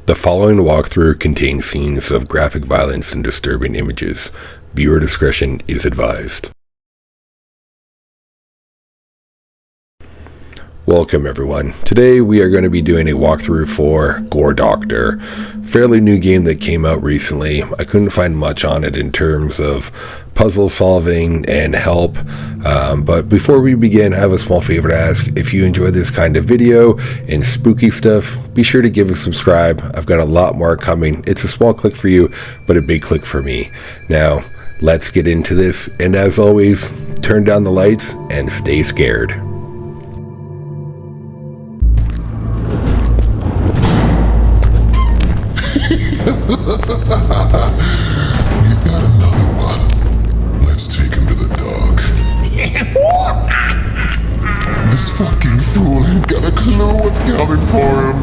The following walkthrough contains scenes of graphic violence and disturbing images. Viewer discretion is advised. Welcome everyone. Today we are going to be doing a walkthrough for Gore Doctor. Fairly new game that came out recently. I couldn't find much on it in terms of puzzle solving and help. But before we begin, I have a small favor to ask. If you enjoy this kind of video and spooky stuff, be sure to give a subscribe. I've got a lot more coming. It's a small click for you, but a big click for me. Now, let's get into this. And as always, turn down the lights and stay scared. You've got another one. Let's take him to the dog. This fucking fool ain't got a clue what's coming for him.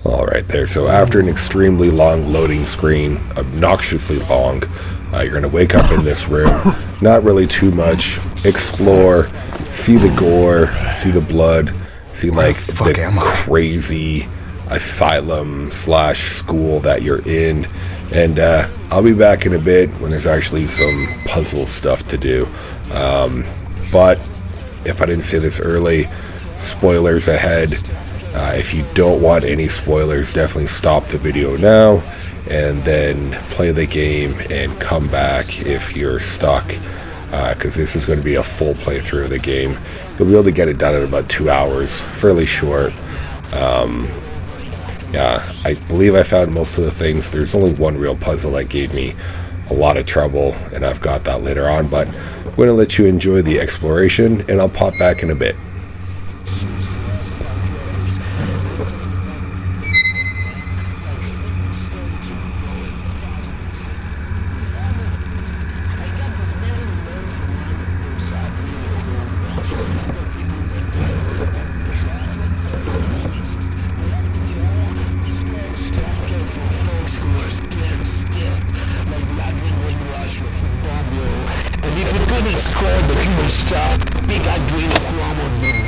Alright there, so after an extremely long loading screen, obnoxiously long, you're going to wake up in this room, not really too much, explore, see the gore, see the blood, see like the crazy asylum / school that you're in, and I'll be back in a bit when there's actually some puzzle stuff to do. But if I didn't say this early, spoilers ahead. If you don't want any spoilers, definitely stop the video now and then play the game and come back if you're stuck, because this is going to be a full playthrough of the game. You'll be able to get it done in about 2 hours, fairly short. Yeah, I believe I found most of the things. There's only one real puzzle that gave me a lot of trouble, and I've got that later on, but I'm going to let you enjoy the exploration, and I'll pop back in a bit. Score the human stuff, big ugly problem.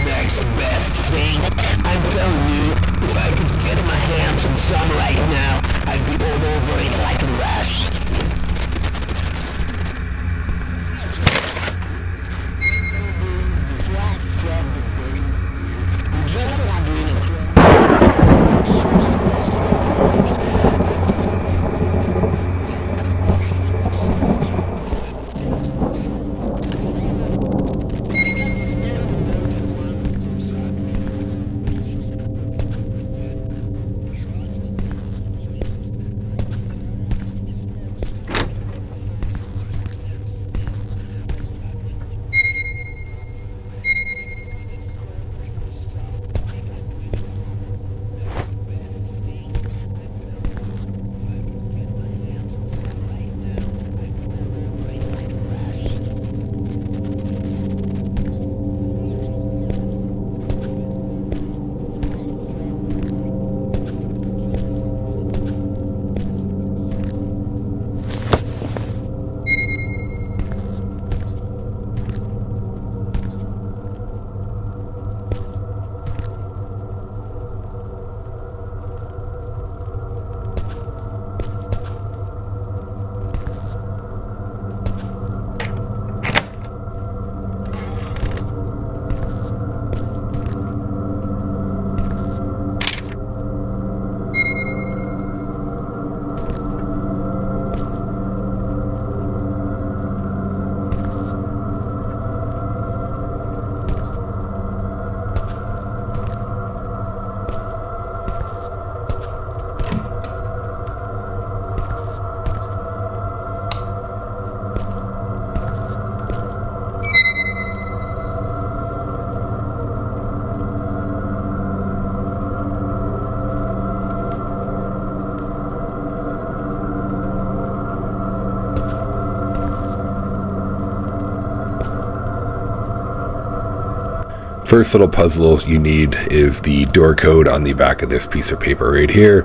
First little puzzle you need is the door code on the back of this piece of paper right here,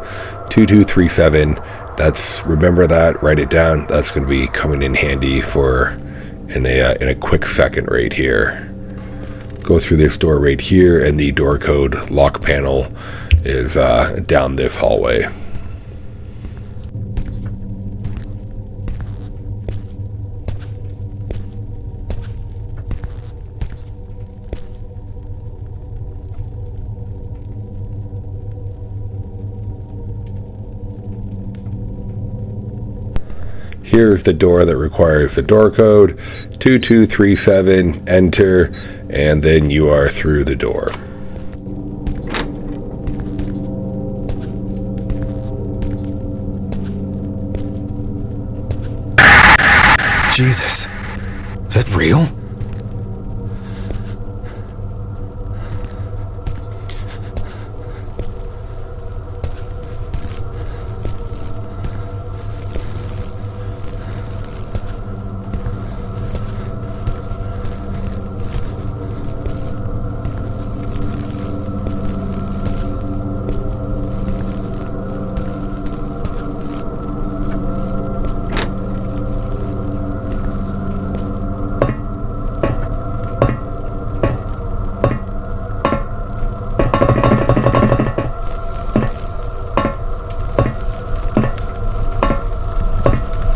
2237. Remember that, write it down. That's going to be coming in handy in a quick second right here. Go through this door right here, and the door code lock panel is down this hallway. Here's the door that requires the door code, 2237, enter, and then you are through the door. Jesus, is that real?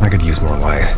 I could use more light.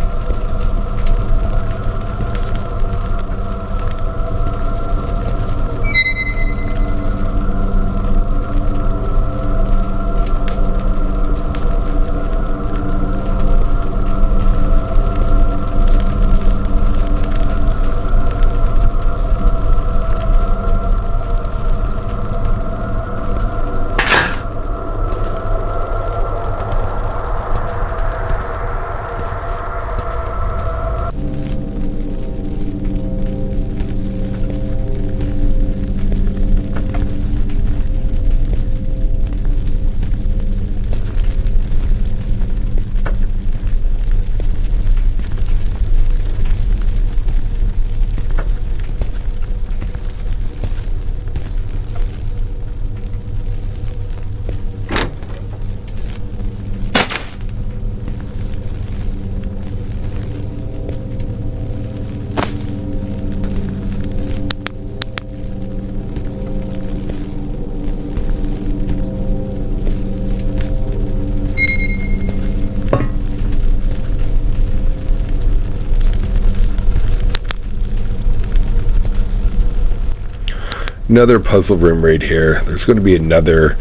Another puzzle room right here. There's going to be another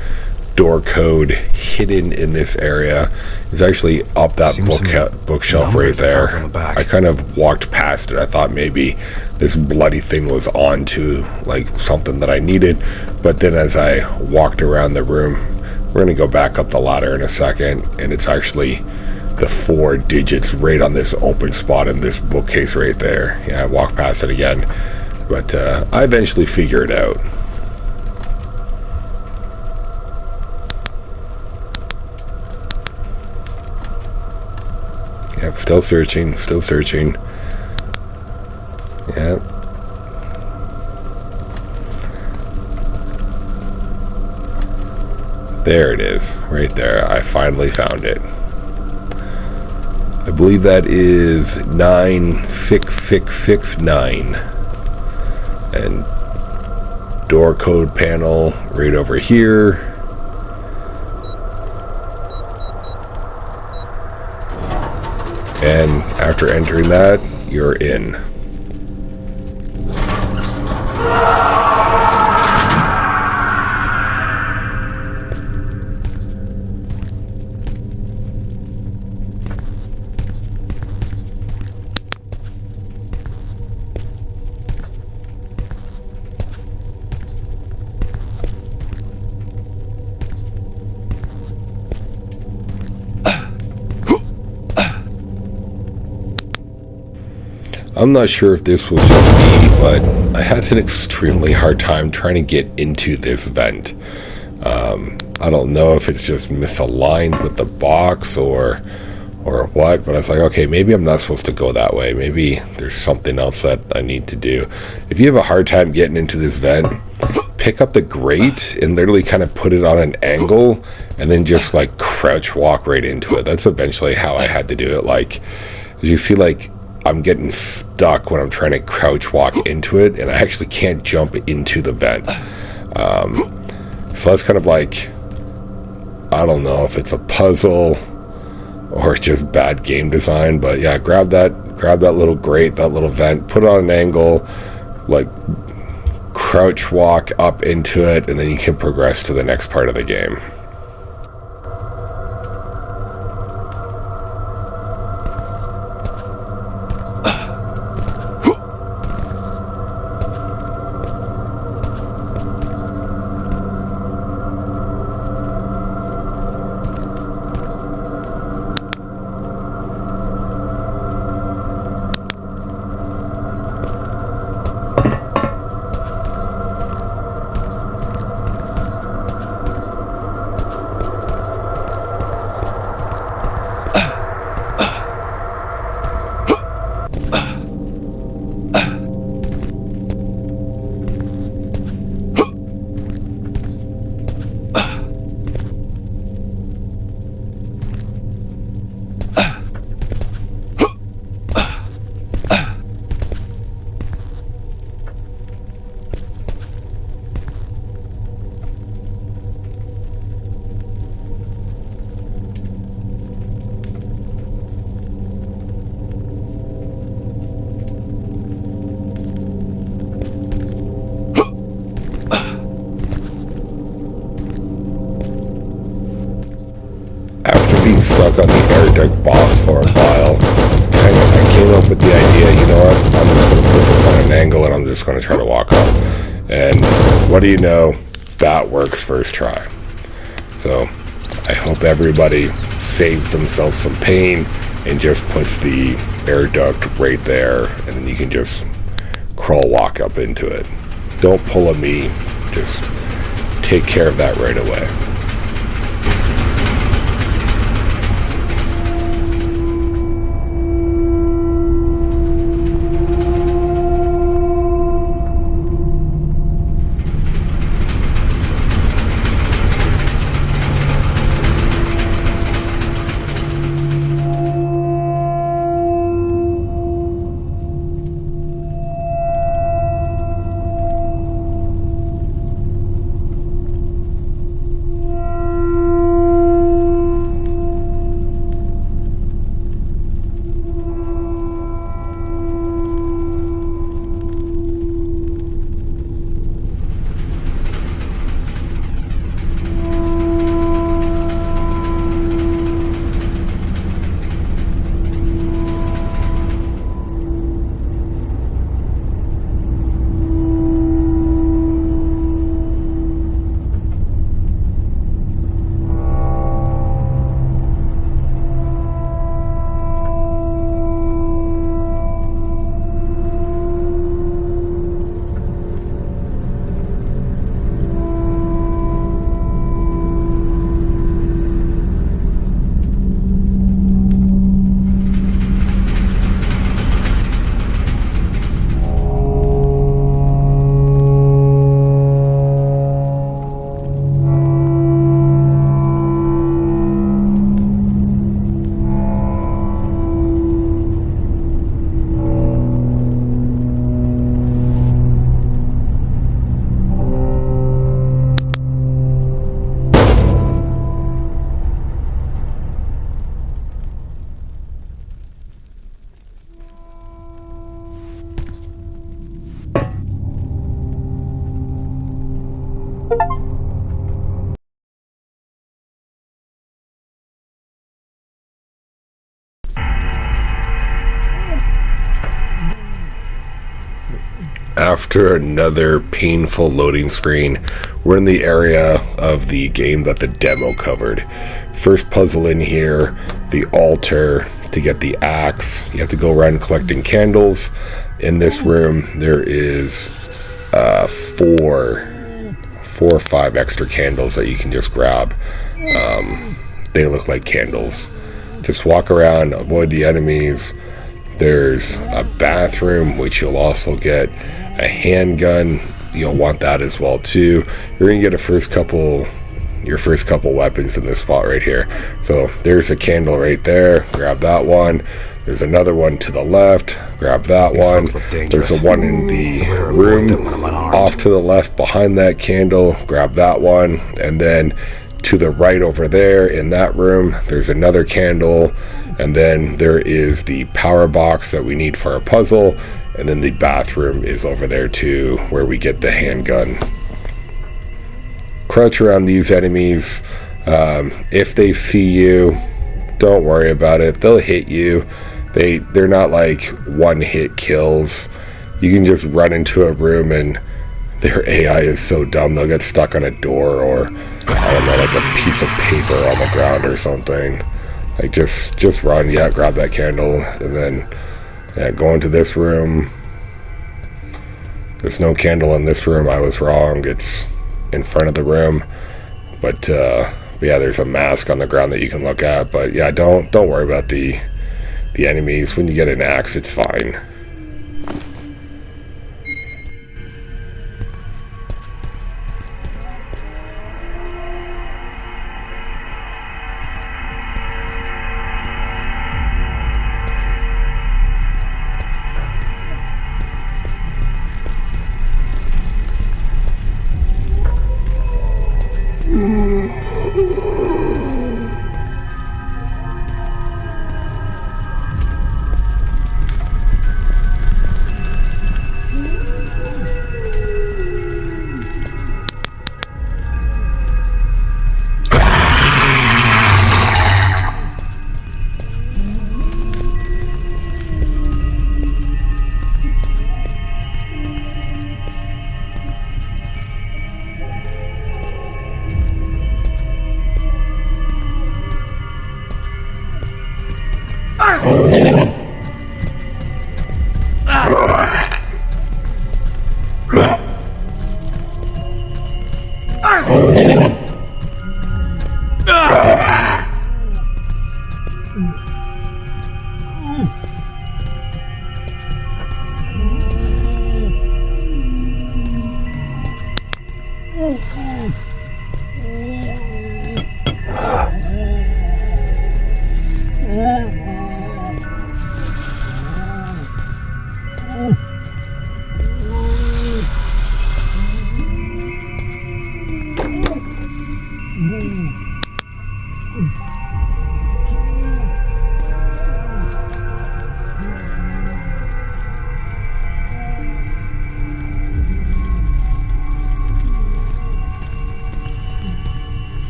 door code hidden in this area. It's actually up that bookshelf right there. I kind of walked past it. I thought maybe this bloody thing was on to like something that I needed, but then as I walked around the room, we're going to go back up the ladder in a second, and it's actually the 4 digits right on this open spot in this bookcase right there. Yeah, I walked past it again, but I eventually figured it out. Yep, still searching. Yep. There it is, right there. I finally found it. I believe that is 96669. And door code panel right over here. And after entering that, you're in. I'm not sure if this was just me, but I had an extremely hard time trying to get into this vent. I don't know if it's just misaligned with the box or or what, but I was like, okay, maybe I'm not supposed to go that way. Maybe there's something else that I need to do. If you have a hard time getting into this vent, pick up the grate and literally kind of put it on an angle and then just like crouch walk right into it. That's eventually how I had to do it. Like, as you see, like, I'm getting stuck when I'm trying to crouch walk into it, and I actually can't jump into the vent. So that's kind of like, I don't know if it's a puzzle or it's just bad game design, but yeah, grab that little grate, that little vent, put it on an angle, like crouch walk up into it, and then you can progress to the next part of the game. Stuck on the Gore Dr Boss for a while, I came up with the idea, you know what, I'm just going to put this on an angle and I'm just going to try to walk up. And what do you know, that works first try. So I hope everybody saves themselves some pain and just puts the air duct right there, and then you can just crawl walk up into it. Don't pull a me, just take care of that right away. After another painful loading screen, we're in the area of the game that the demo covered. First puzzle in here, the altar. To get the axe, you have to go around collecting candles. In this room, there is four or five extra candles that you can just grab. They look like candles. Just walk around, avoid the enemies. There's a bathroom, which you'll also get a handgun. You'll want that as well too. You're gonna get your first couple weapons in this spot right here. So there's a candle right there. Grab that one. There's another one to the left. Grab that one. There's a one in the room off to the left behind that candle. Grab that one. And then to the right over there in that room, there's another candle. And then there is the power box that we need for our puzzle. And then the bathroom is over there too, where we get the handgun. Crouch around these enemies. If they see you, don't worry about it. They'll hit you. They're not like one-hit kills. You can just run into a room and their AI is so dumb they'll get stuck on a door or, I don't know, like a piece of paper on the ground or something. Like just run. Yeah, grab that candle and then go into this room. There's no candle in this room. I was wrong. It's in front of the room. But yeah, there's a mask on the ground that you can look at. But yeah, don't worry about the enemies. When you get an axe, it's fine.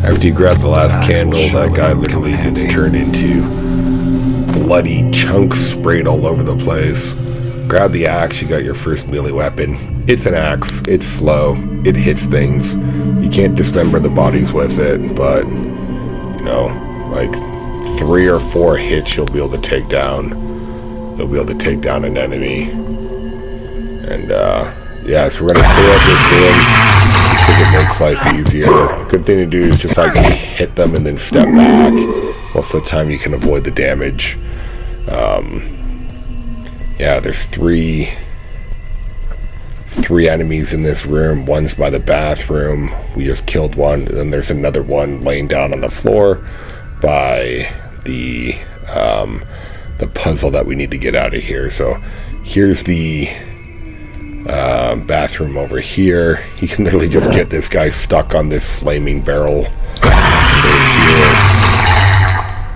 After you grab the last candle, that guy literally gets turned into bloody chunks sprayed all over the place. Grab the axe, you got your first melee weapon. It's an axe, it's slow, it hits things. You can't dismember the bodies with it, but, you know, like 3 or 4 hits you'll be able to take down. You'll be able to take down an enemy. And, yeah, so we're gonna clear up this room. It makes life easier. Good thing to do is just like hit them and then step back. Most of the time you can avoid the damage. Yeah, there's three enemies in this room. One's by the bathroom. We just killed one. And then there's another one laying down on the floor by the puzzle that we need to get out of here. So here's the Bathroom over here. You can literally just get this guy stuck on this flaming barrel over here.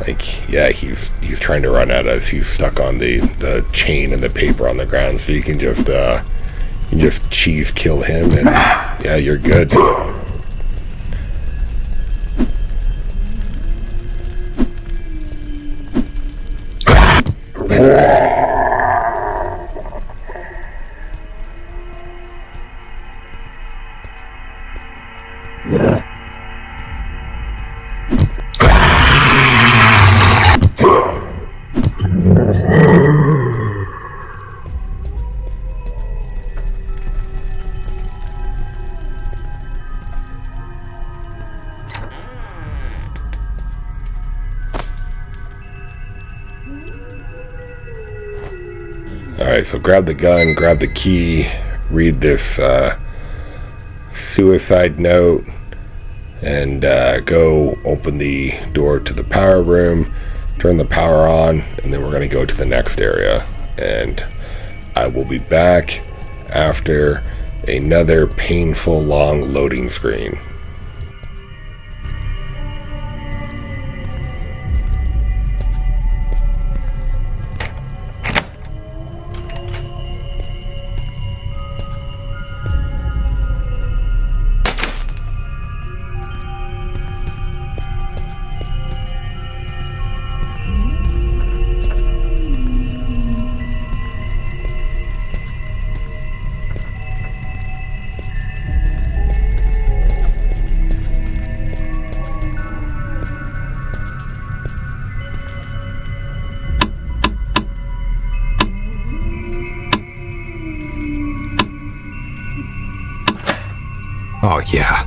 Like, yeah, he's trying to run at us. He's stuck on the chain and the paper on the ground, so you can just cheese kill him, and yeah, you're good. Alright, so grab the gun, grab the key, read this suicide note, and go open the door to the power room, turn the power on, and then we're going to go to the next area. And I will be back after another painful long loading screen. Oh, yeah.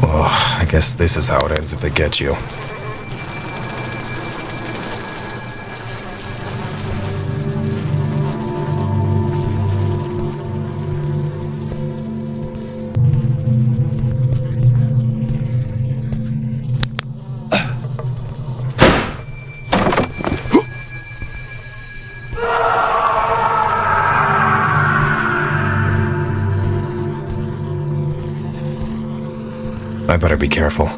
Oh, I guess this is how it ends if they get you. I better be careful.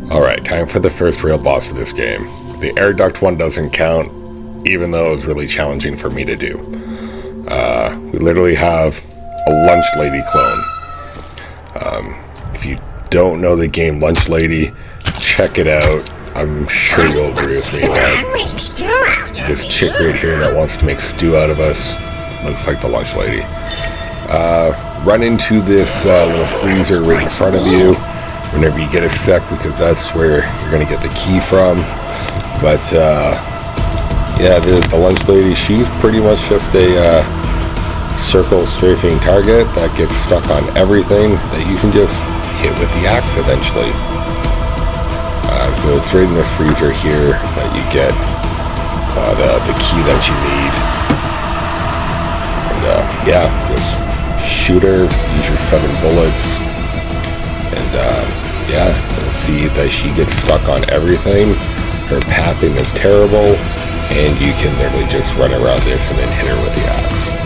Alright, time for the first real boss of this game. The air duct one doesn't count, even though it was really challenging for me to do. We literally have a lunch lady clone. If you don't know the game Lunch Lady, check it out. I'm sure you'll agree with me that this chick right here that wants to make stew out of us looks like the Lunch Lady. Run into this little freezer right in front of you whenever you get a sec, because that's where you're going to get the key from. But yeah, the Lunch Lady, she's pretty much just a circle strafing target that gets stuck on everything that you can just hit with the axe eventually. So it's right in this freezer here that you get the key that you need. And yeah, just shoot her, use your 7 bullets, and yeah, you'll see that she gets stuck on everything. Her pathing is terrible, and you can literally just run around this and then hit her with the axe.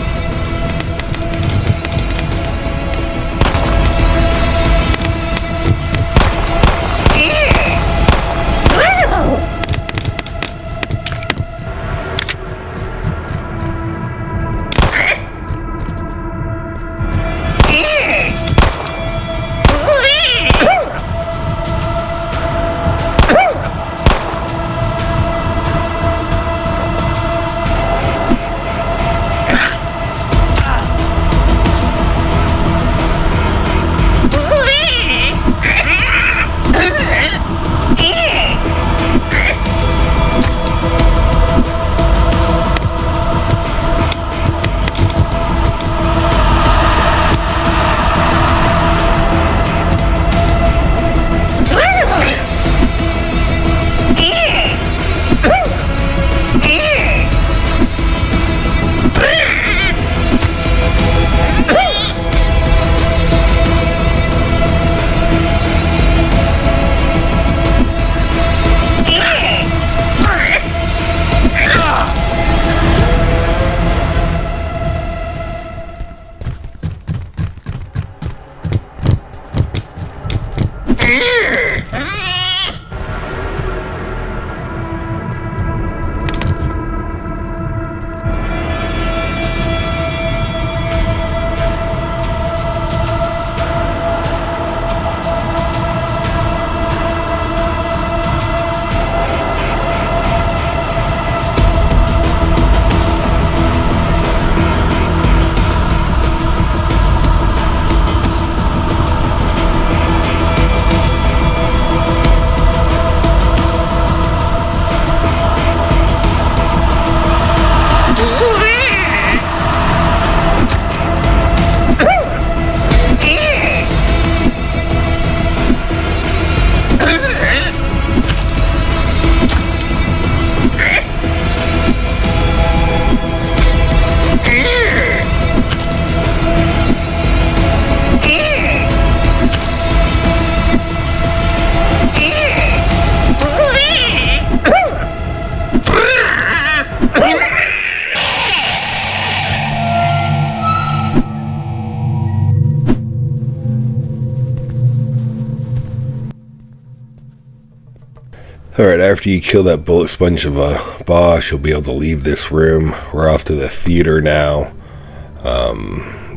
Alright, after you kill that bullet sponge of a boss, you'll be able to leave this room. We're off to the theater now.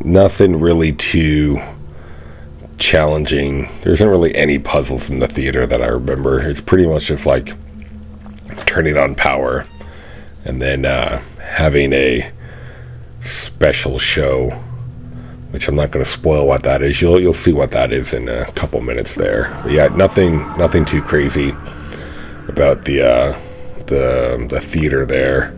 Nothing really too challenging. There isn't really any puzzles in the theater that I remember. It's pretty much just like turning on power and then having a special show, which I'm not going to spoil what that is. You'll see what that is in a couple minutes there. But yeah, nothing too crazy about the theater there.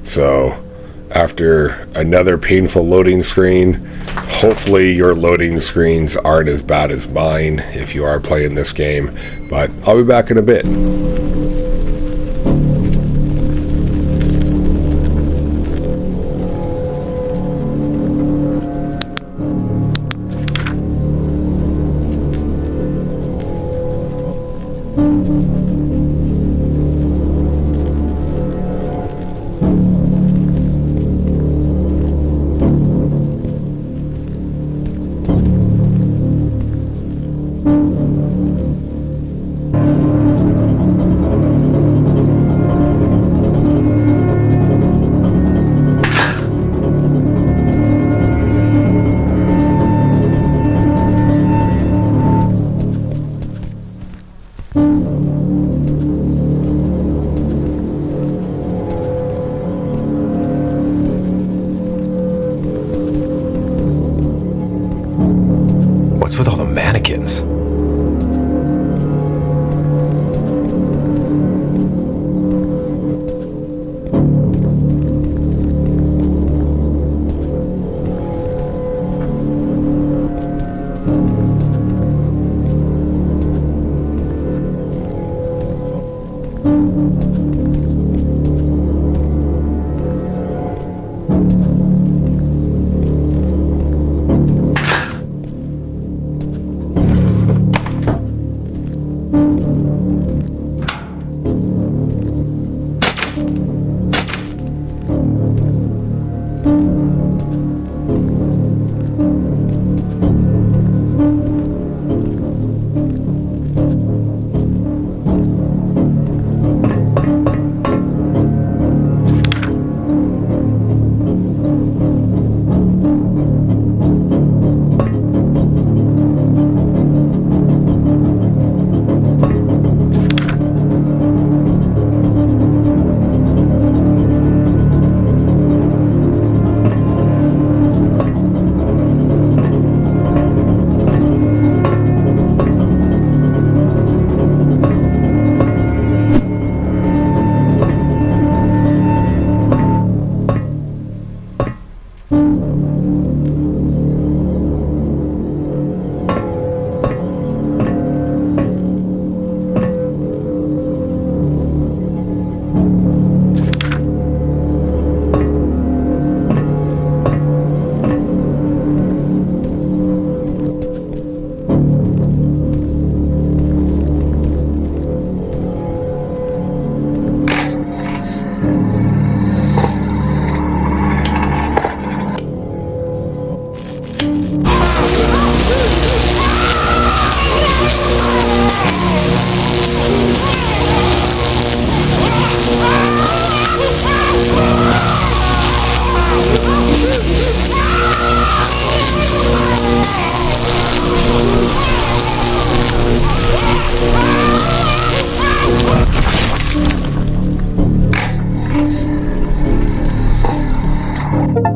So after another painful loading screen, hopefully your loading screens aren't as bad as mine if you are playing this game, but I'll be back in a bit. Dickens.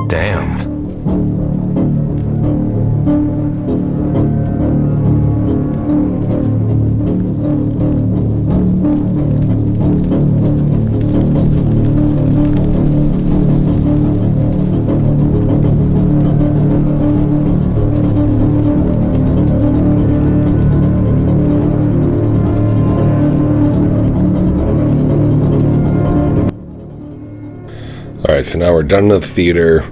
Damn. Alright, so now we're done in the theater.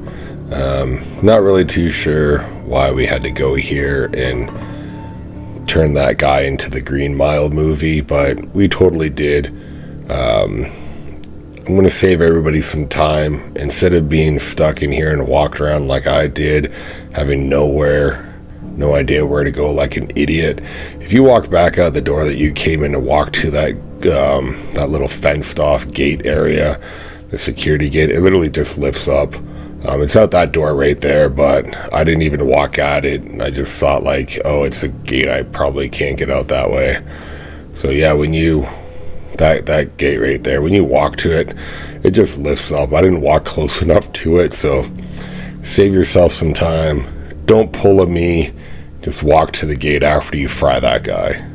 Not really too sure why we had to go here and turn that guy into the Green Mile movie, but we totally did. I'm going to save everybody some time. Instead of being stuck in here and walk around like I did, having no idea where to go like an idiot. If you walk back out the door that you came in and walk to that little fenced off gate area, the security gate, it literally just lifts up. It's out that door right there, but I didn't even walk at it. I just thought like, oh, it's a gate. I probably can't get out that way. So yeah, that gate right there, when you walk to it, it just lifts up. I didn't walk close enough to it, so save yourself some time. Don't pull a me. Just walk to the gate after you fry that guy.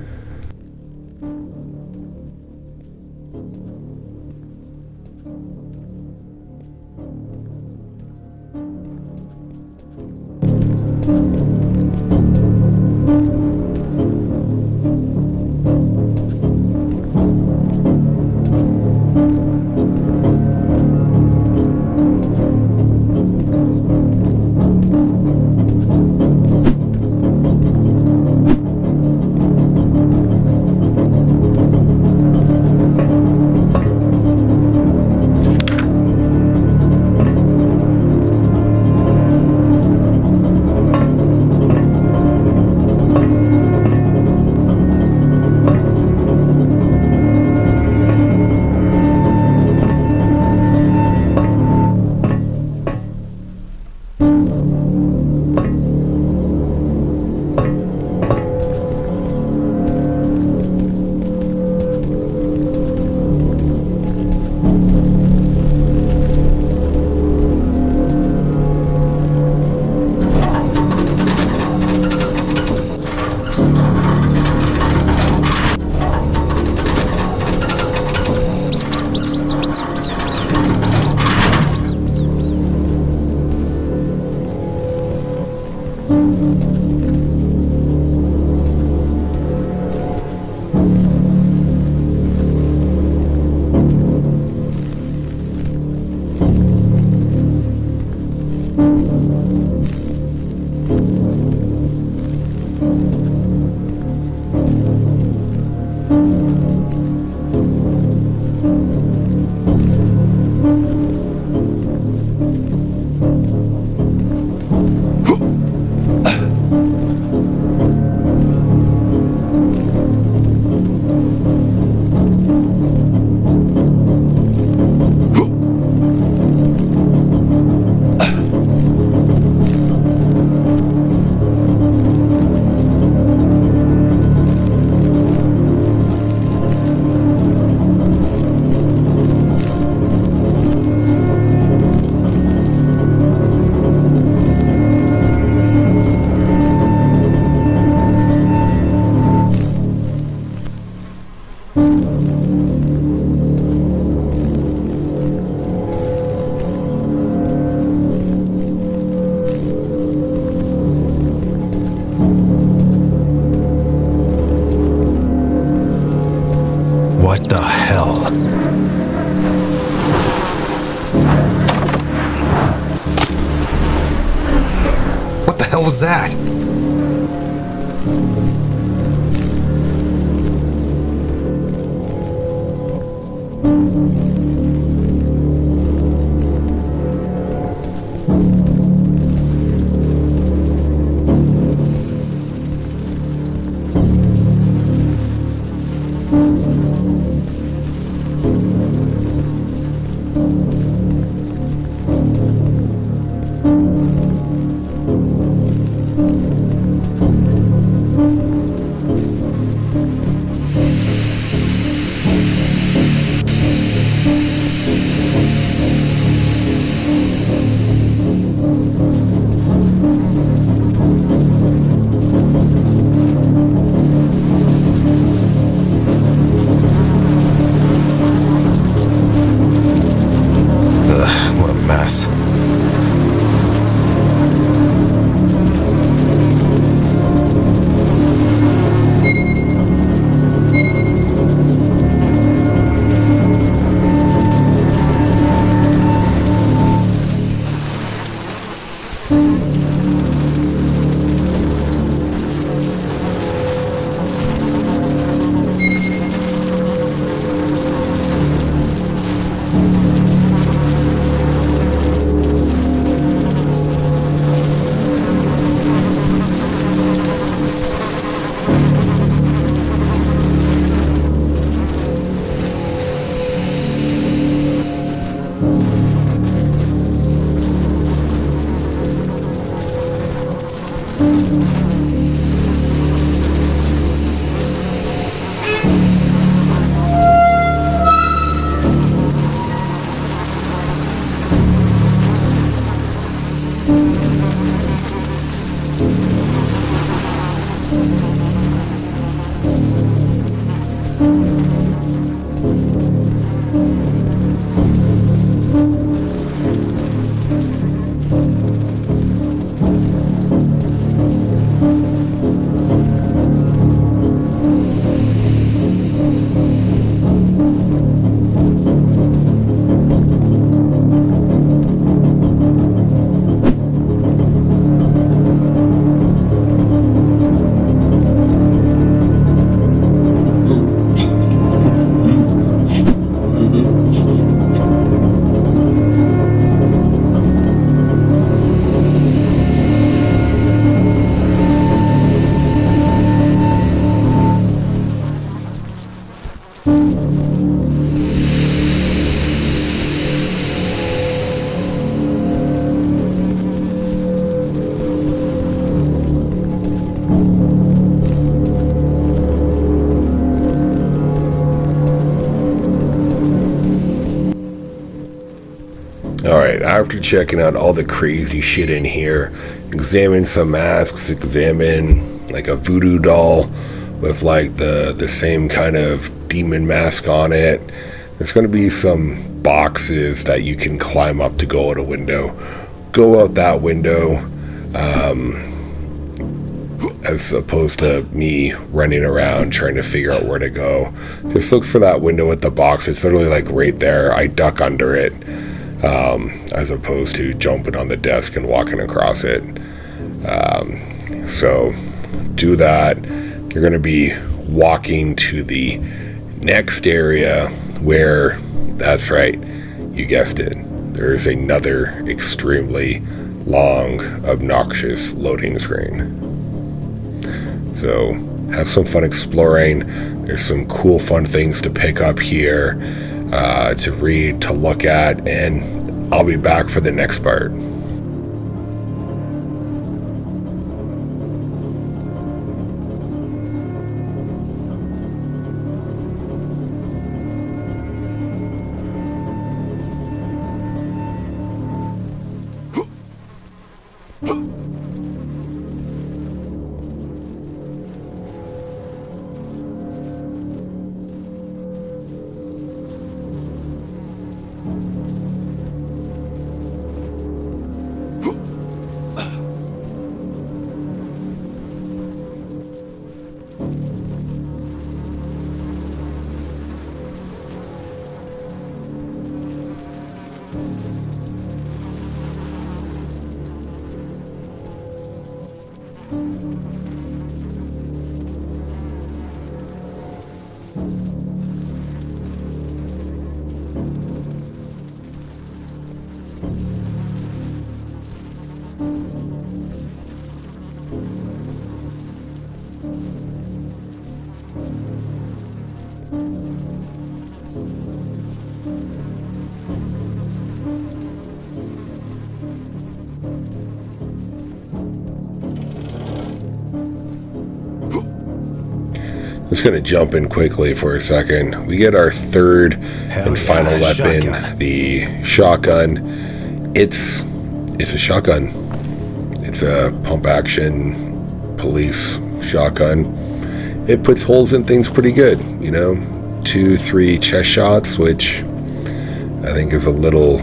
What the hell? What the hell was that? Ugh, what a mess. Alright, after checking out all the crazy shit in here, examine some masks, examine like a voodoo doll with like the same kind of demon mask on it. There's going to be some boxes that you can climb up to go out a window. Go out that window, as opposed to me running around trying to figure out where to go. Just look for that window with the box. It's literally like right there. I duck under it, as opposed to jumping on the desk and walking across it. So do that. You're going to be walking to the next area where, that's right, you guessed it, there's another extremely long, obnoxious loading screen. So have some fun exploring. There's some cool, fun things to pick up here, to read, to look at, and I'll be back for the next part. Just going to jump in quickly for a second. We get our third and final weapon, shotgun. the shotgun. It's a shotgun. It's a pump action police shotgun. It puts holes in things pretty good, 2-3 chest shots, which I think is a little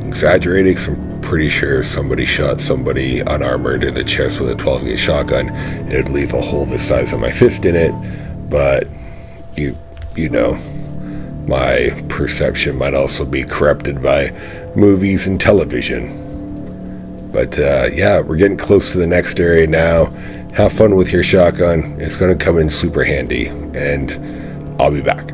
exaggerated, because I'm pretty sure somebody shot somebody unarmored in the chest with a 12-gauge shotgun, it'd leave a hole the size of my fist in it. But you know, my perception might also be corrupted by movies and television. But yeah, we're getting close to the next area now. Have fun with your shotgun. It's going to come in super handy, and I'll be back.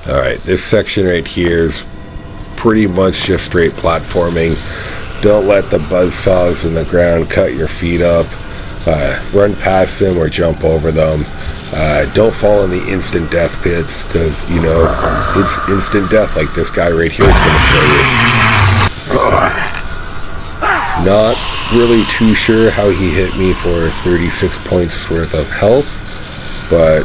Alright, this section right here is pretty much just straight platforming. Don't let the buzzsaws in the ground cut your feet up. Run past them or jump over them. Don't fall in the instant death pits, because, it's instant death like this guy right here is going to show you. Not really too sure how he hit me for 36 points worth of health, but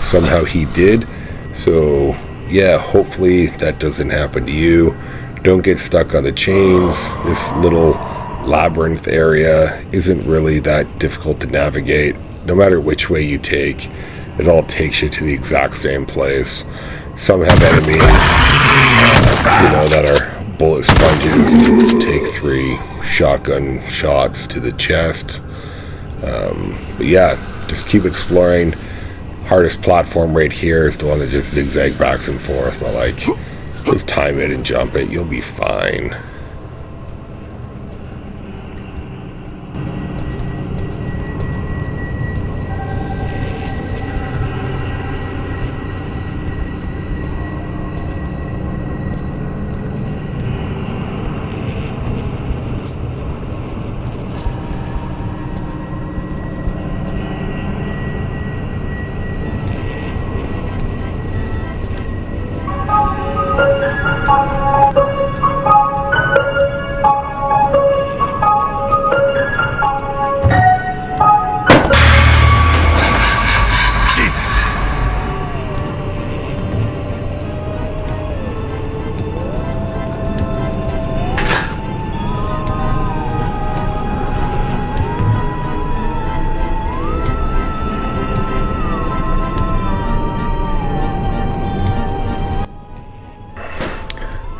somehow he did. So yeah, hopefully that doesn't happen to you. Don't get stuck on the chains. This little labyrinth area isn't really that difficult to navigate. No matter which way you take, it all takes you to the exact same place. Some have enemies, that are bullet sponges. You take 3 shotgun shots to the chest. But yeah, just keep exploring. Hardest platform right here is the one that just zigzag backs and forth, but like, just time it and jump it, you'll be fine.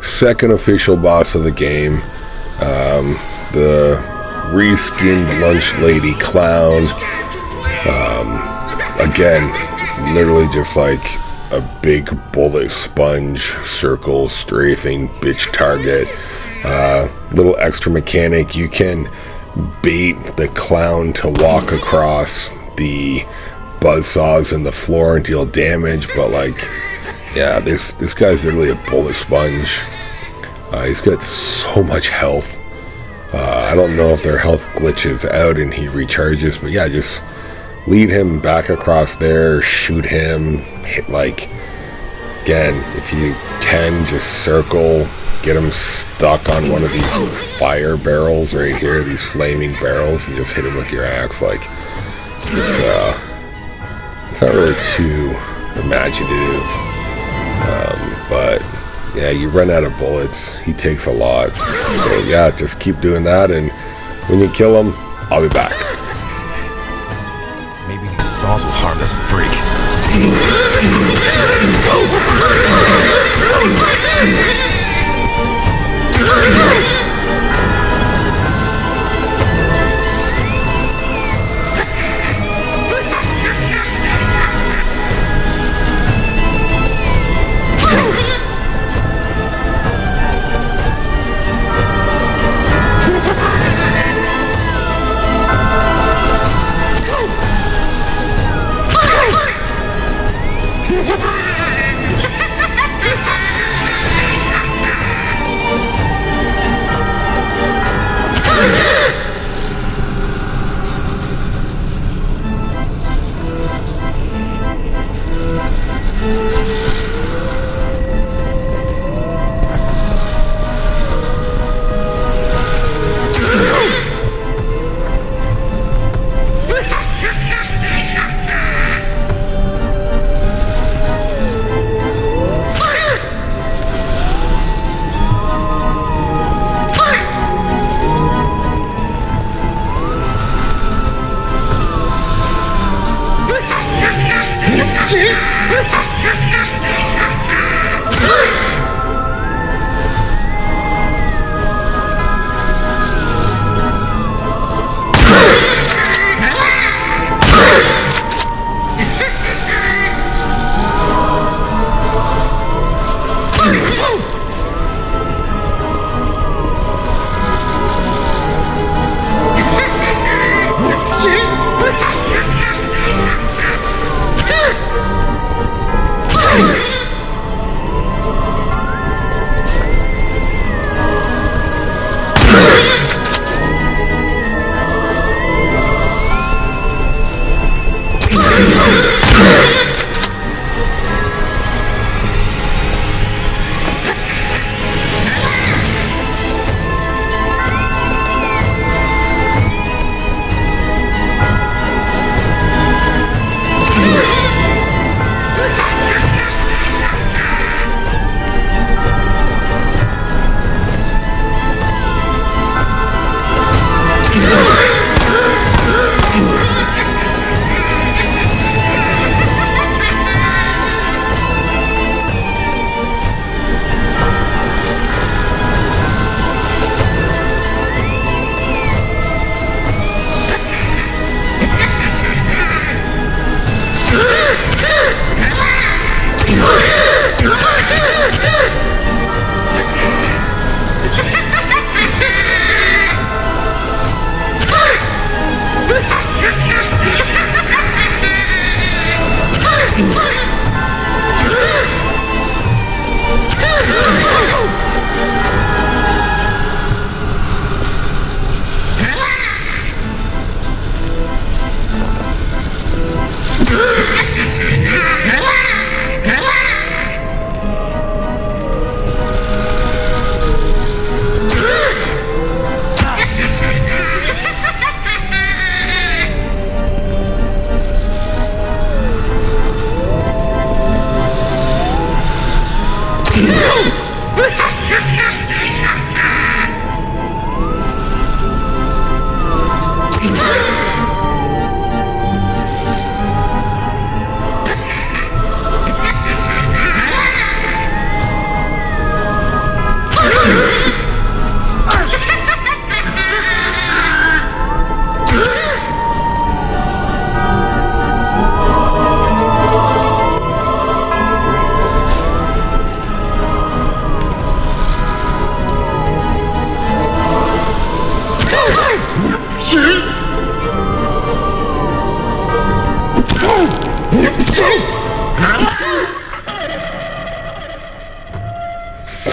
Second official boss of the game, the reskinned lunch lady clown. Again, literally just like a big bullet sponge, circle, strafing, bitch target. Little extra mechanic, you can bait the clown to walk across the buzzsaws in the floor and deal damage, but like, yeah, this guy's literally a bullet sponge. He's got so much health. I don't know if their health glitches out and he recharges, but yeah, just lead him back across there, shoot him, hit again, if you can, just circle, get him stuck on one of these fire barrels right here, these flaming barrels, and just hit him with your axe. Like, it's not really too imaginative, but yeah, you run out of bullets. He takes a lot. So yeah, just keep doing that, and when you kill him, I'll be back. Maybe these saws will harm this freak.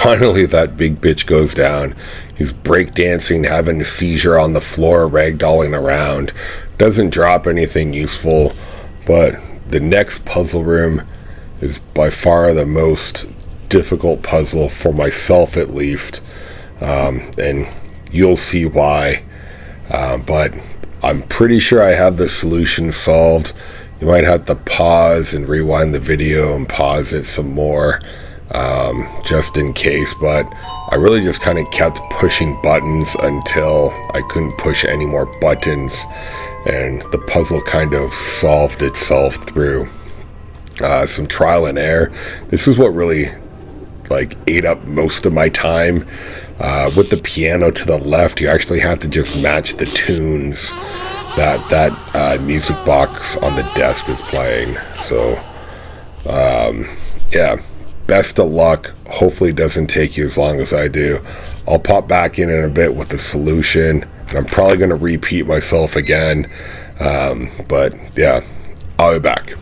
Finally, that big bitch goes down. He's breakdancing, having a seizure on the floor, ragdolling around. Doesn't drop anything useful, but the next puzzle room is by far the most difficult puzzle for myself, at least. And you'll see why. But I'm pretty sure I have the solution solved. You might have to pause and rewind the video and pause it some more, just in case, but I really just kind of kept pushing buttons until I couldn't push any more buttons, and the puzzle kind of solved itself through some trial and error. This is what really ate up most of my time. With the piano to the left, you actually have to just match the tunes that music box on the desk is playing. So yeah, best of luck. Hopefully it doesn't take you as long as I do. I'll pop back in a bit with the solution, and I'm probably going to repeat myself again, but yeah, I'll be back.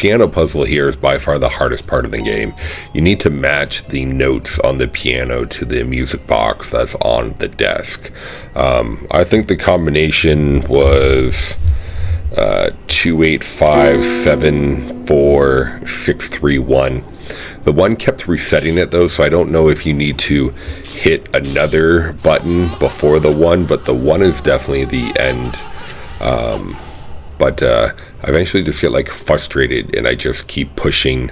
piano puzzle here is by far the hardest part of the game. You need to match the notes on the piano to the music box that's on the desk. I think the combination was 28574631. The one kept resetting it though, so I don't know if you need to hit another button before the one, but the one is definitely the end. But I eventually just get like frustrated and I just keep pushing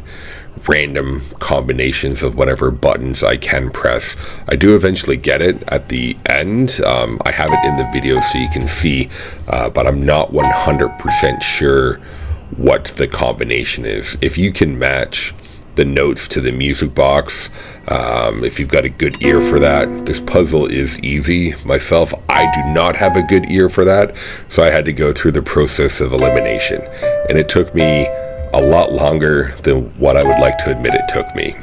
random combinations of whatever buttons I can press. I do eventually get it at the end. I have it in the video so you can see, but I'm not 100% sure what the combination is. If you can match the notes to the music box, if you've got a good ear for that, this puzzle is easy. Myself, I do not have a good ear for that, so I had to go through the process of elimination, and it took me a lot longer than what I would like to admit it took me.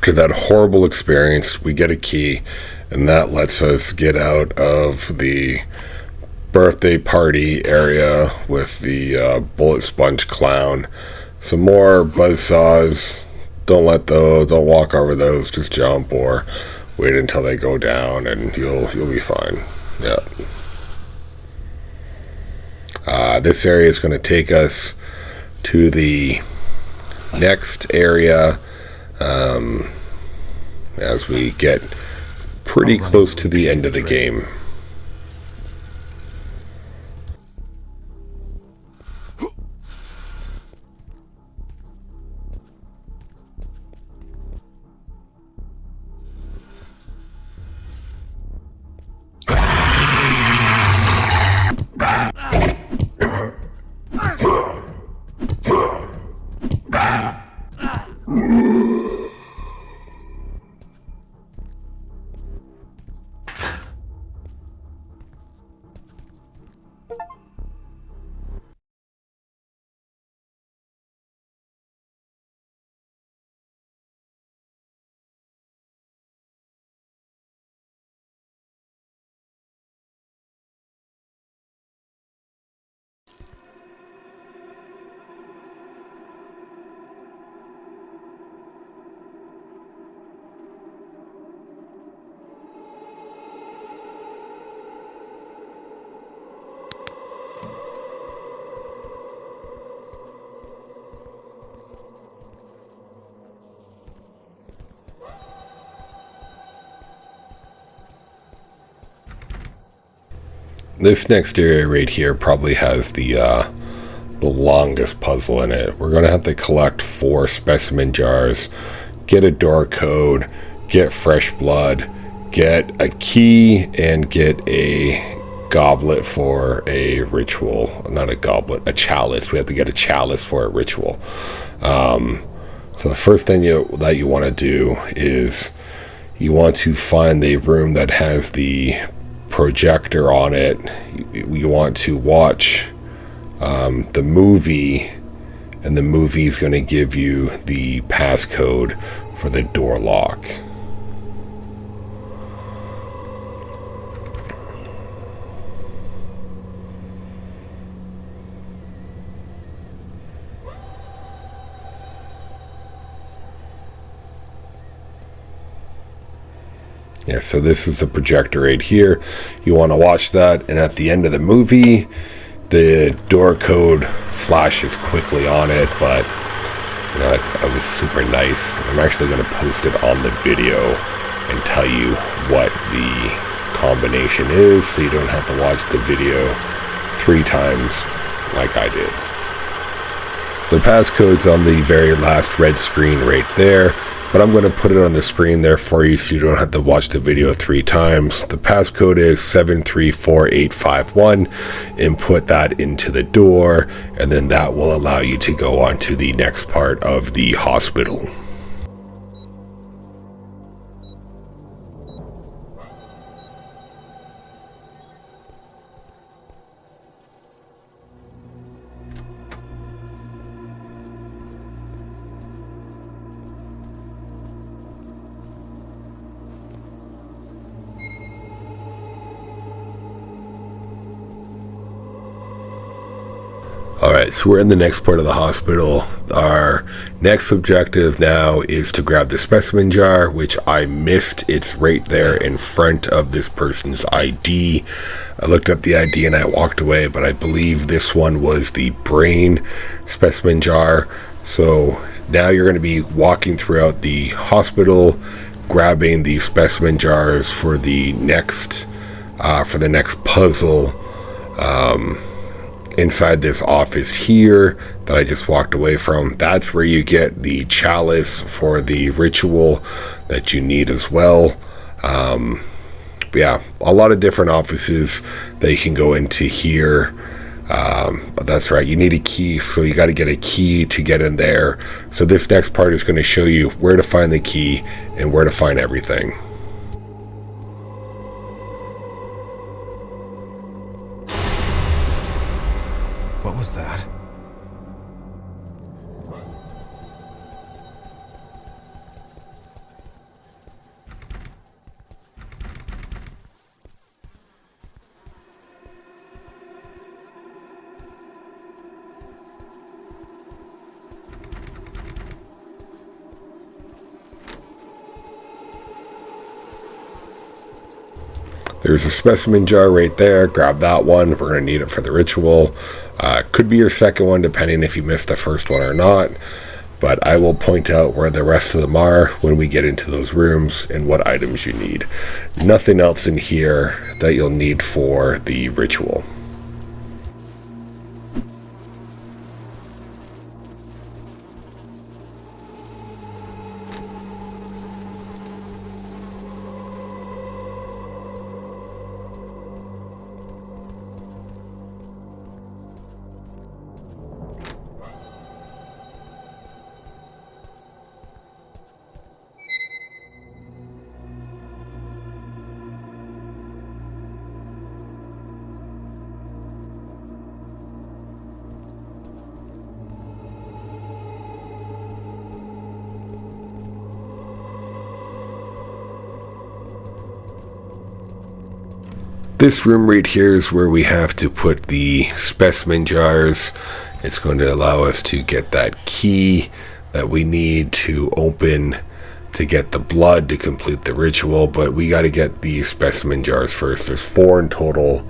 after that horrible experience, we get a key, and that lets us get out of the birthday party area with the bullet sponge clown. Some more buzzsaws. Don't walk over those. Just jump or wait until they go down, and you'll be fine. Yeah. This area is going to take us to the next area as we get pretty close to the end of the game. This next area right here probably has the longest puzzle in it. We're going to have to collect 4 specimen jars, get a door code, get fresh blood, get a key, and get a goblet for a ritual. Not a goblet, a chalice. We have to get a chalice for a ritual. So the first thing that you want to do is you want to find the room that has the projector on it. You want to watch the movie, and the movie is going to give you the passcode for the door lock. Yeah, so this is the projector right here. You want to watch that, and at the end of the movie, the door code flashes quickly on it, but you know, it was super nice. I'm actually going to post it on the video and tell you what the combination is, so you don't have to watch the video 3 times like I did. The passcode's on the very last red screen right there, but I'm going to put it on the screen there for you so you don't have to watch the video 3 times. The passcode is 734851. Input that into the door, and then that will allow you to go on to the next part of the hospital. Alright, so we're in the next part of the hospital. Our next objective now is to grab the specimen jar, which I missed. It's right there in front of this person's ID. I looked up the ID and I walked away, but I believe this one was the brain specimen jar. So now you're going to be walking throughout the hospital, grabbing the specimen jars for the next puzzle. Inside this office here that I just walked away from, that's where you get the chalice for the ritual that you need as well. Yeah, a lot of different offices that you can go into here. But that's right, you need a key, so you got to get a key to get in there. So this next part is going to show you where to find the key and where to find everything. What was that? There's a specimen jar right there. Grab that one. We're going to need it for the ritual. Could be your second one, depending if you missed the first one or not. But I will point out where the rest of them are when we get into those rooms and what items you need. Nothing else in here that you'll need for the ritual. This room right here is where we have to put the specimen jars. It's going to allow us to get that key that we need to open to get the blood to complete the ritual, but we got to get the specimen jars first. There's 4 in total.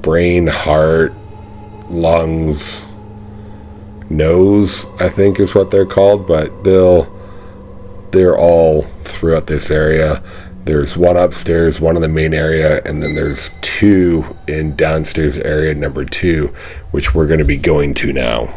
Brain, heart, lungs, nose, I think is what they're called, but they're all throughout this area. There's one upstairs, one in the main area, and then there's 2 in downstairs area number 2, which we're going to be going to now.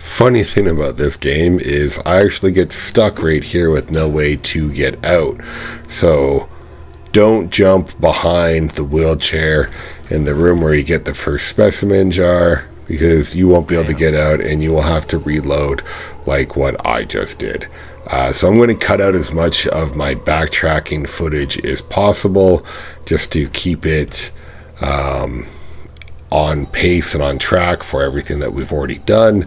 Funny thing about this game is I actually get stuck right here with no way to get out. So don't jump behind the wheelchair in the room where you get the first specimen jar, because you won't be able to get out and you will have to reload like what I just did. So I'm going to cut out as much of my backtracking footage as possible just to keep it on pace and on track for everything that we've already done.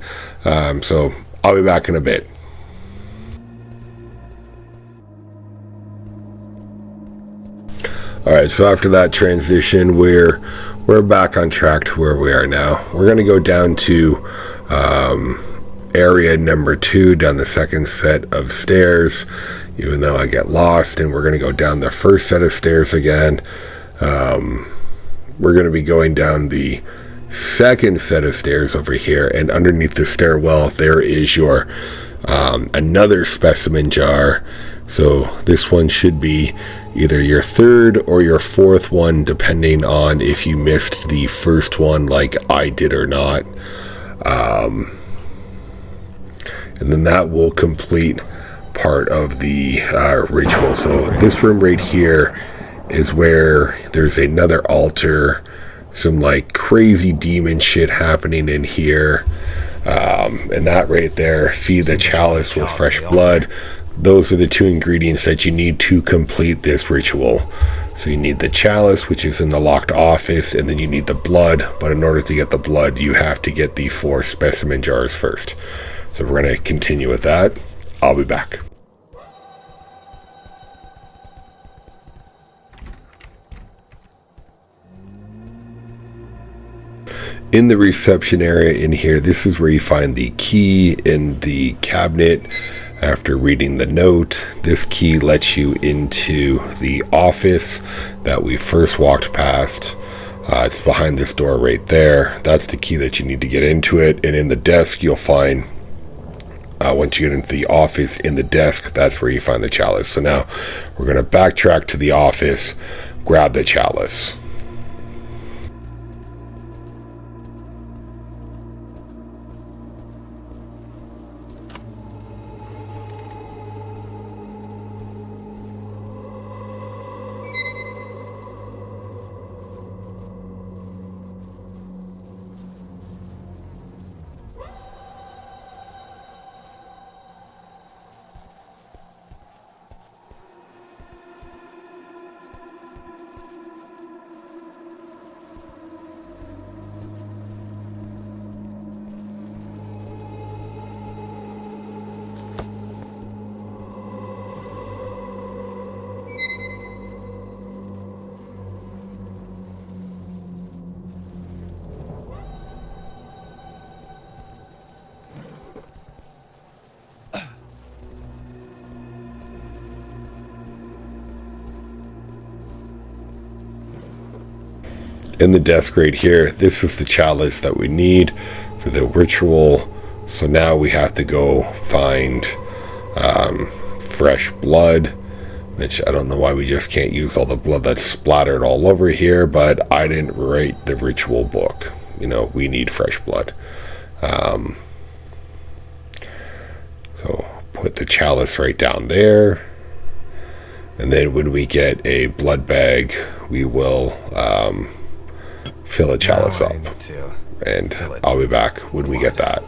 So I'll be back in a bit. Alright, so after that transition, we're back on track to where we are now. We're going to go down to area number 2, down the second set of stairs, even though I get lost, and we're going to go down the first set of stairs again. We're going to be going down the second set of stairs over here, and underneath the stairwell there is your another specimen jar. So this one should be either your 3rd or your 4th one, depending on if you missed the first one like I did or not. And then that will complete part of the ritual. So this room right here is where there's another altar, some like crazy demon shit happening in here, and that right there, feed the chalice with fresh blood. Those are the 2 ingredients that you need to complete this ritual. So you need the chalice, which is in the locked office, and then you need the blood, but in order to get the blood you have to get the 4 specimen jars first. So we're going to continue with that. I'll be back. In the reception area in here, this is where you find the key in the cabinet. After reading the note, this key lets you into the office that we first walked past. It's behind this door right there. That's the key that you need to get into it. And in the desk, you'll find, once you get into the office, in the desk, that's where you find the chalice. So now we're going to backtrack to the office, grab the chalice. in the desk right here, this is the chalice that we need for the ritual. So now we have to go find fresh blood, which I don't know why we just can't use all the blood that's splattered all over here, but I didn't write the ritual book. You know, we need fresh blood. So put the chalice right down there. And then when we get a blood bag, we will fill a chalice up. And I'll be back when we get that.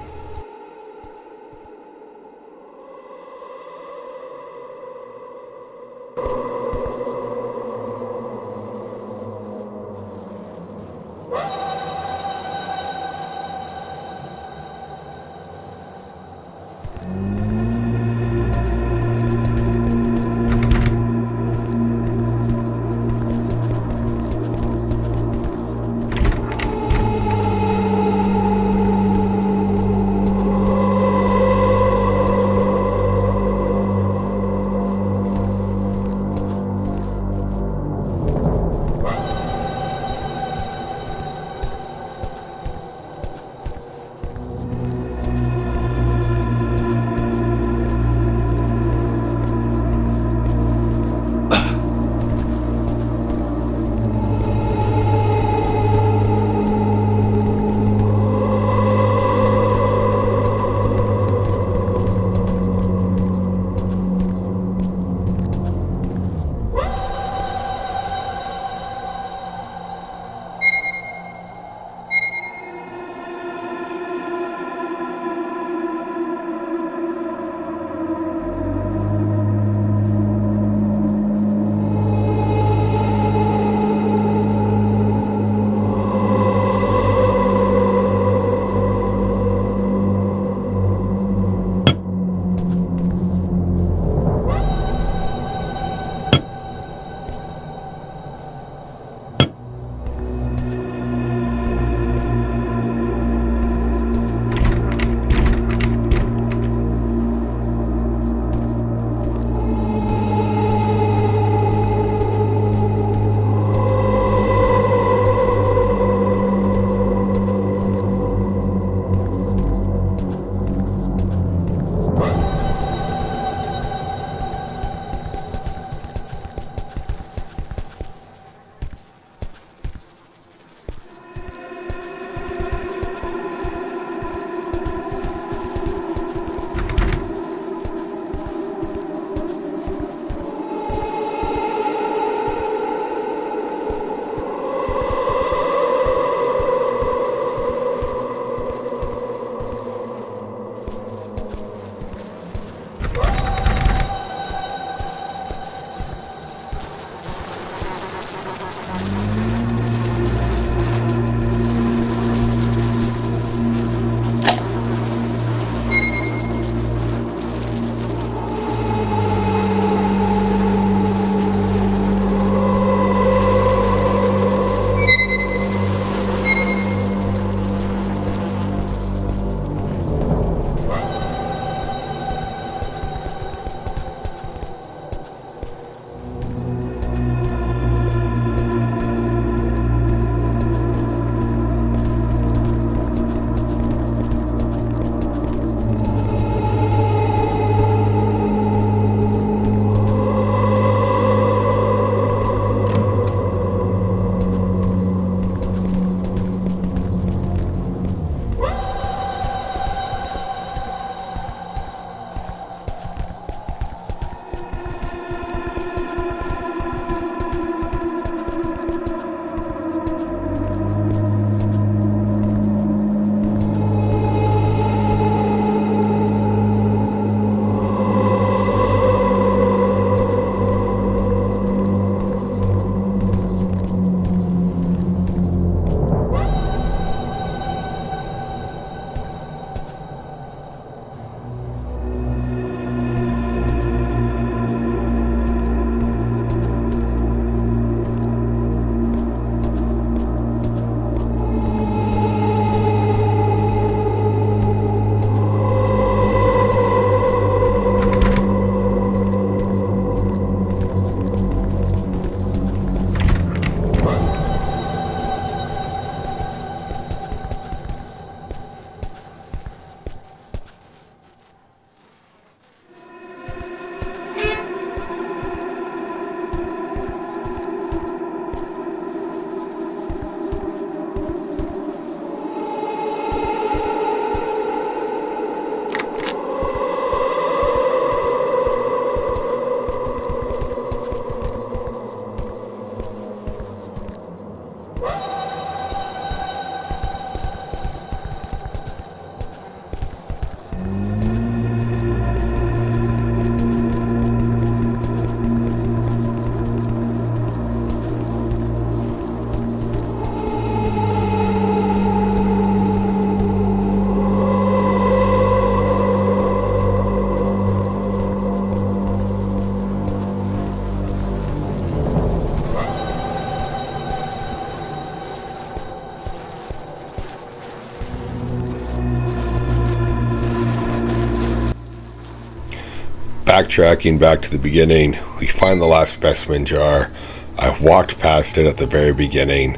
backtracking back to the beginning, we find the last specimen jar. I walked past it at the very beginning,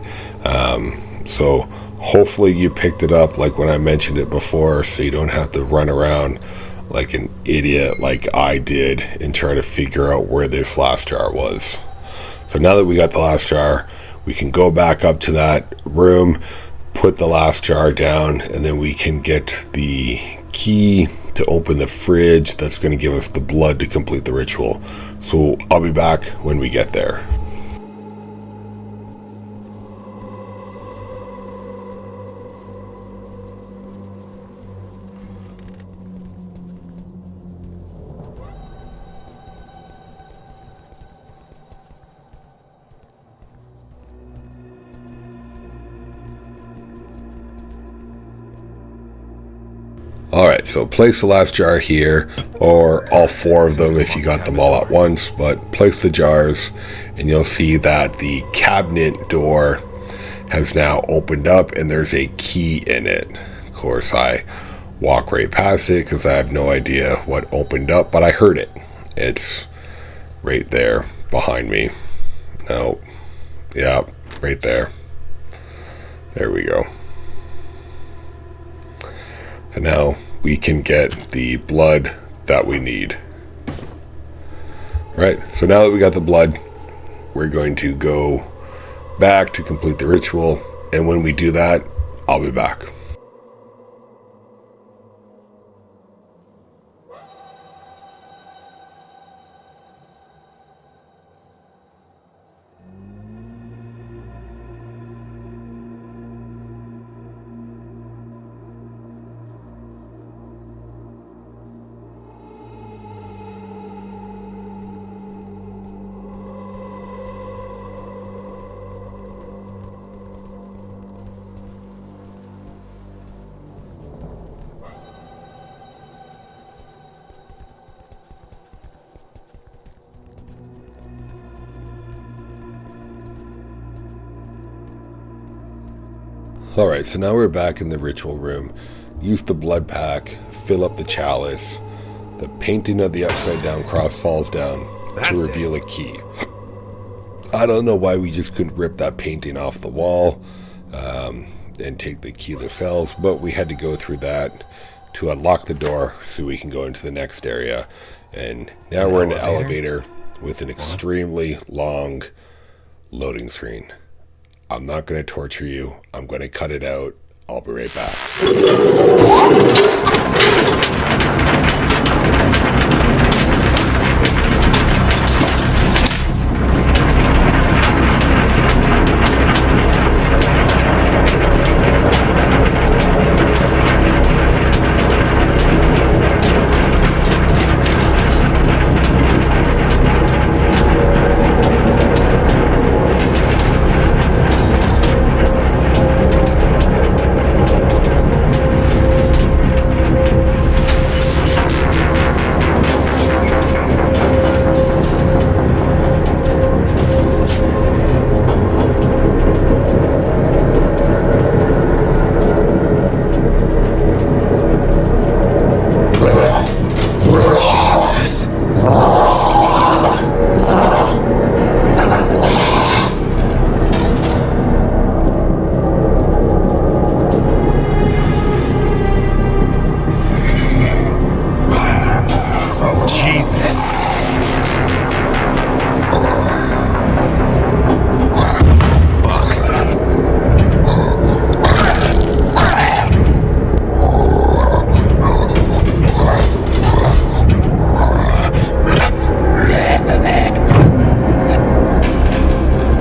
so hopefully you picked it up like when I mentioned it before, so you don't have to run around like an idiot like I did and try to figure out where this last jar was. So now that we got the last jar, we can go back up to that room, put the last jar down, and then we can get the key to open the fridge that's going to give us the blood to complete the ritual. So I'll be back when we get there. Alright, so place the last jar here, or all four of them if you got them all at once, but place the jars and you'll see that the cabinet door has now opened up and there's a key in it. Of course, I walk right past it because I have no idea what opened up, but I heard it. It's right there behind me. No, yeah, right there. There we go. So now we can get the blood that we need. Right, so now that we got the blood, we're going to go back to complete the ritual, and when we do that, I'll be back. Alright, so now we're back in the ritual room. Use the blood pack, fill up the chalice. The painting of the upside down cross falls down to reveal a key. I don't know why we just couldn't rip that painting off the wall and take the key to the cells, but we had to go through that to unlock the door so we can go into the next area. And now we're in an elevator with an extremely long loading screen. I'm not going to torture you. I'm going to cut it out. I'll be right back.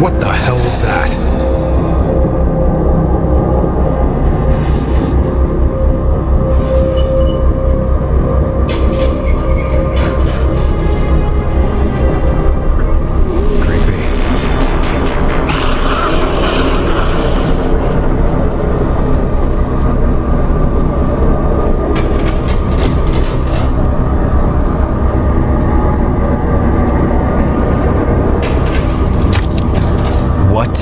What the hell is that? What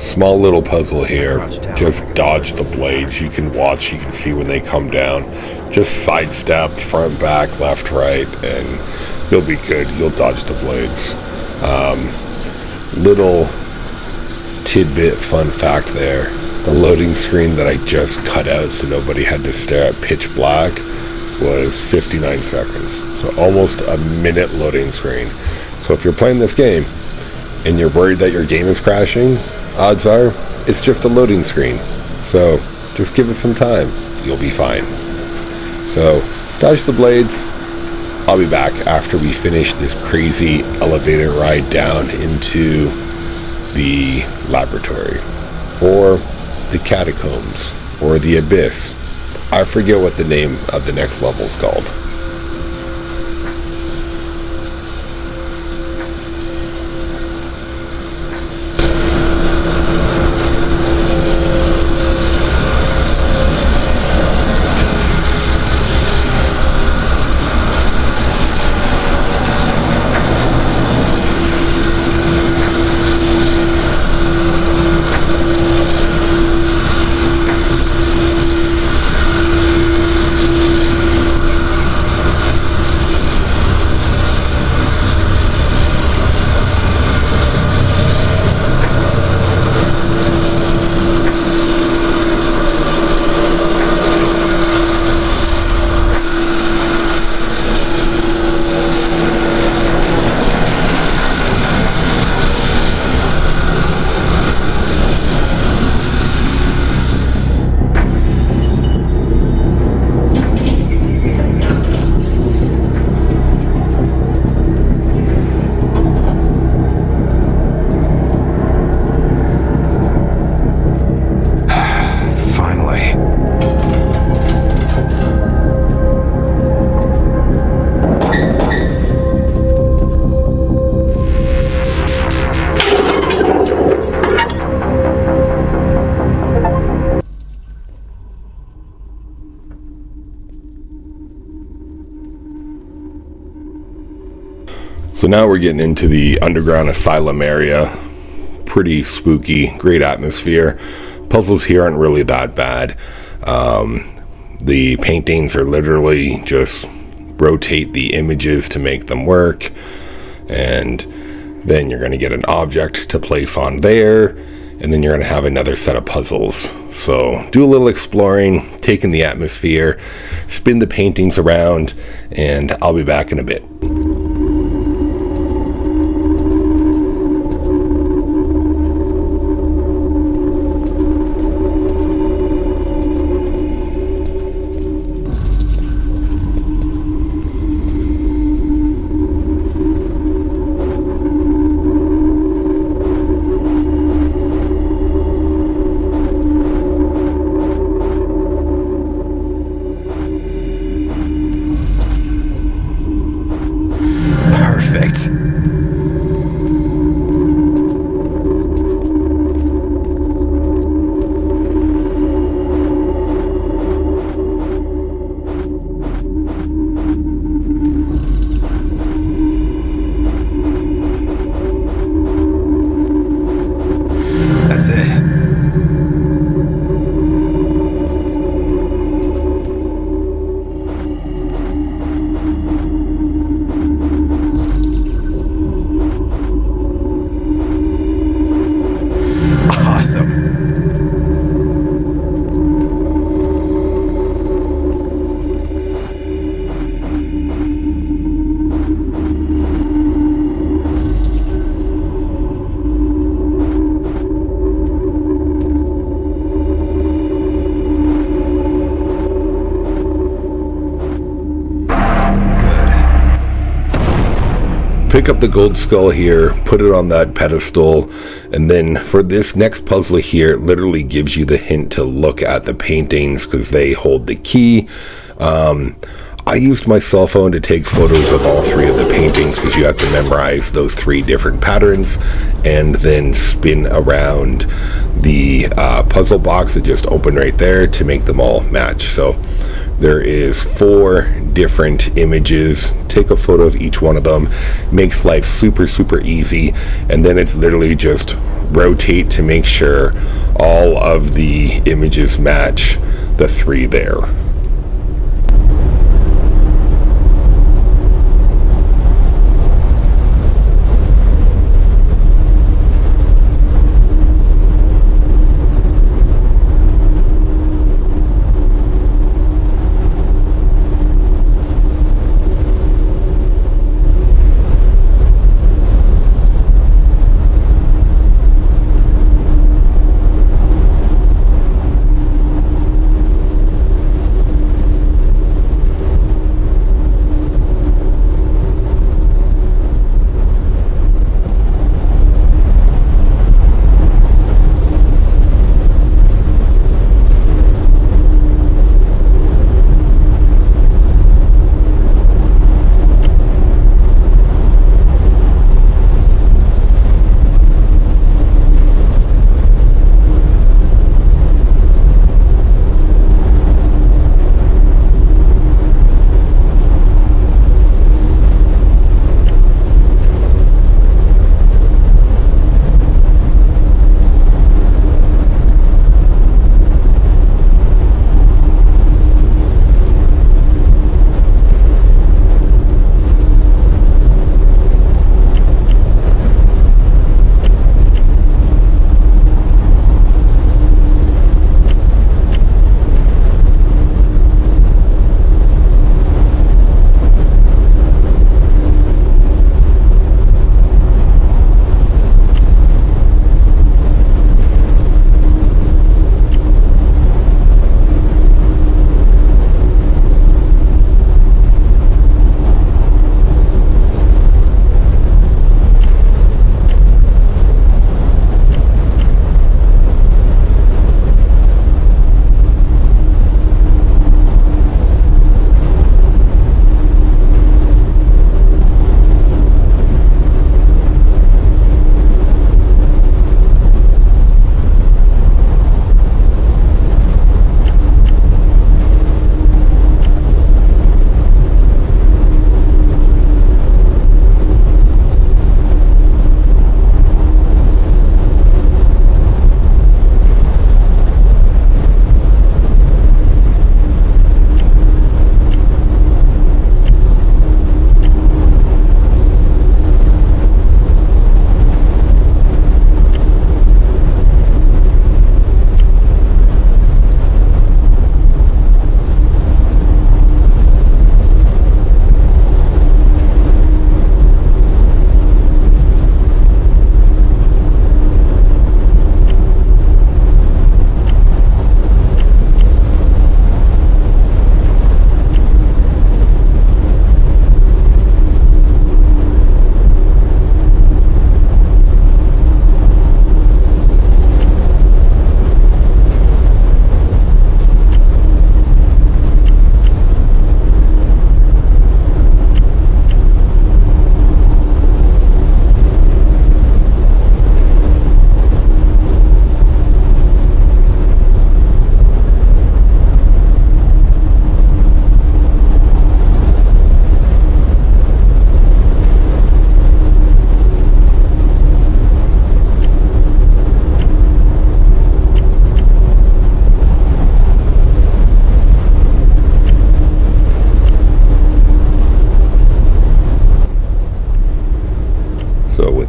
Small little puzzle here. Just dodge the blades. You can watch, you can see when they come down. Just sidestep, front, back, left, right, and you'll be good. You'll dodge the blades. Little tidbit fun fact there. The loading screen that I just cut out so nobody had to stare at pitch black was 59 seconds. So almost a minute loading screen. So if you're playing this game and you're worried that your game is crashing, odds are it's just a loading screen. So just give it some time. You'll be fine. So dodge the blades. I'll be back after we finish this crazy elevator ride down into the laboratory, or the catacombs, or the abyss. I forget what the name of the next level is called. So now we're getting into the underground asylum area. Pretty spooky, great atmosphere. Puzzles here aren't really that bad. The paintings are literally just rotate the images to make them work. And then you're going to get an object to place on there. And then you're going to have another set of puzzles. So do a little exploring, take in the atmosphere, spin the paintings around, and I'll be back in a bit. Pick up the gold skull here, put it on that pedestal, and then for this next puzzle here, it literally gives you the hint to look at the paintings because they hold the key. I used my cell phone to take photos of all three of the paintings because you have to memorize those three different patterns and then spin around the puzzle box that just opened right there to make them all match. So there is 4 different images. Take a photo of each one of them. Makes life super, super easy. And then it's literally just rotate to make sure all of the images match the 3 there.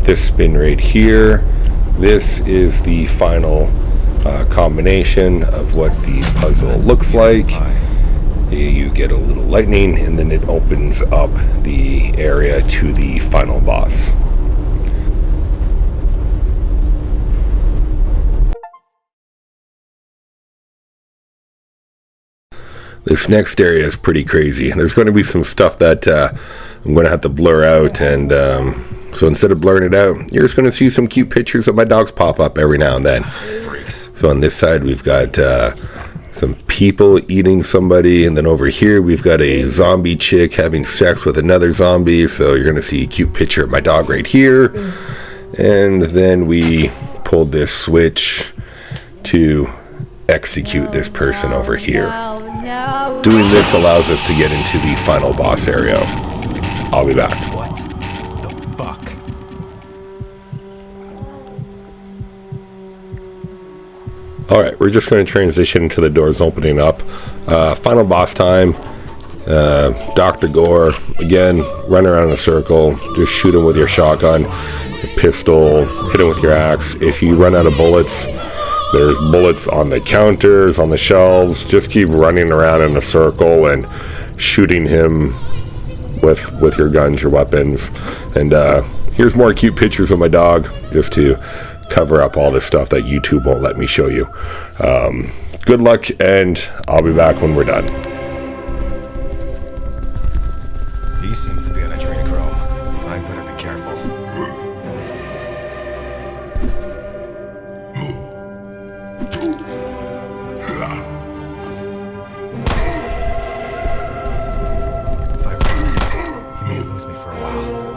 This spin right here, this is the final combination of what the puzzle looks like. You get a little lightning and then it opens up the area to the final boss. This next area is pretty crazy. There's going to be some stuff that I'm going to have to blur out, and so instead of blurring it out, you're just going to see some cute pictures of my dogs pop up every now and then. Freaks. So on this side, we've got some people eating somebody, and then over here, we've got a zombie chick having sex with another zombie. So you're going to see a cute picture of my dog right here. And then we pulled this switch to execute this person over here. Doing this allows us to get into the final boss area. I'll be back. What the fuck? Alright, we're just going to transition to the doors opening up. Final boss time. Dr. Gore, again, run around in a circle, just shoot him with your shotgun, your pistol, hit him with your axe. If you run out of bullets, there's bullets on the counters, on the shelves. Just keep running around in a circle and shooting him with your guns, your weapons. And here's more cute pictures of my dog, just to cover up all this stuff that YouTube won't let me show you. Good luck, and I'll be back when we're done. He seems to be on a adrenochrome. I better be careful. If I run, he may lose me for a while.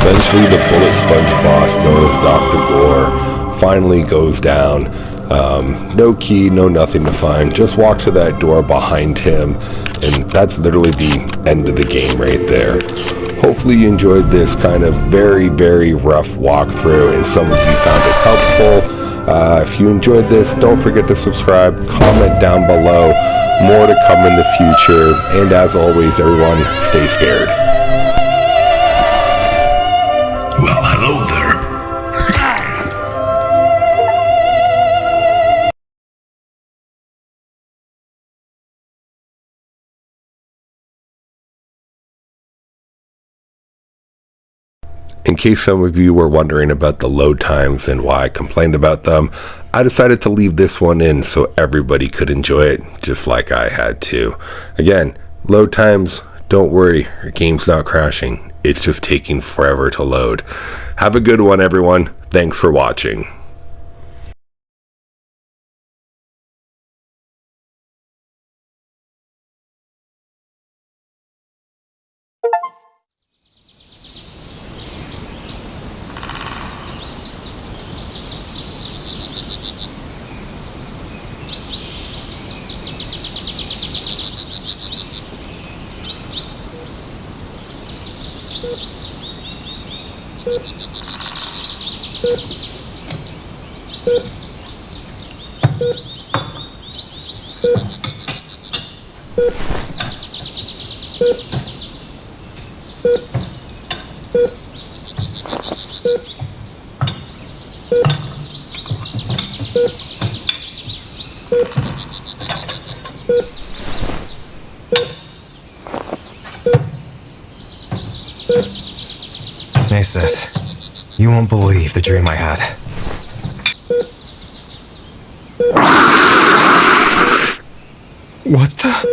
Eventually, the bullet sponge boss, known as Dr. Gore, finally goes down. No key, no nothing to find. Just walk to that door behind him, and that's literally the end of the game right there. Hopefully you enjoyed this kind of very, very rough walkthrough, and some of you found it helpful. If you enjoyed this, don't forget to subscribe, comment down below. More to come in the future, and as always, everyone, stay scared. Well, hello there. In case some of you were wondering about the load times and why I complained about them, I decided to leave this one in so everybody could enjoy it, just like I had to. Again, load times, don't worry, your game's not crashing. It's just taking forever to load. Have a good one, everyone. Thanks for watching. Nasus, you won't believe the dream I had. What the?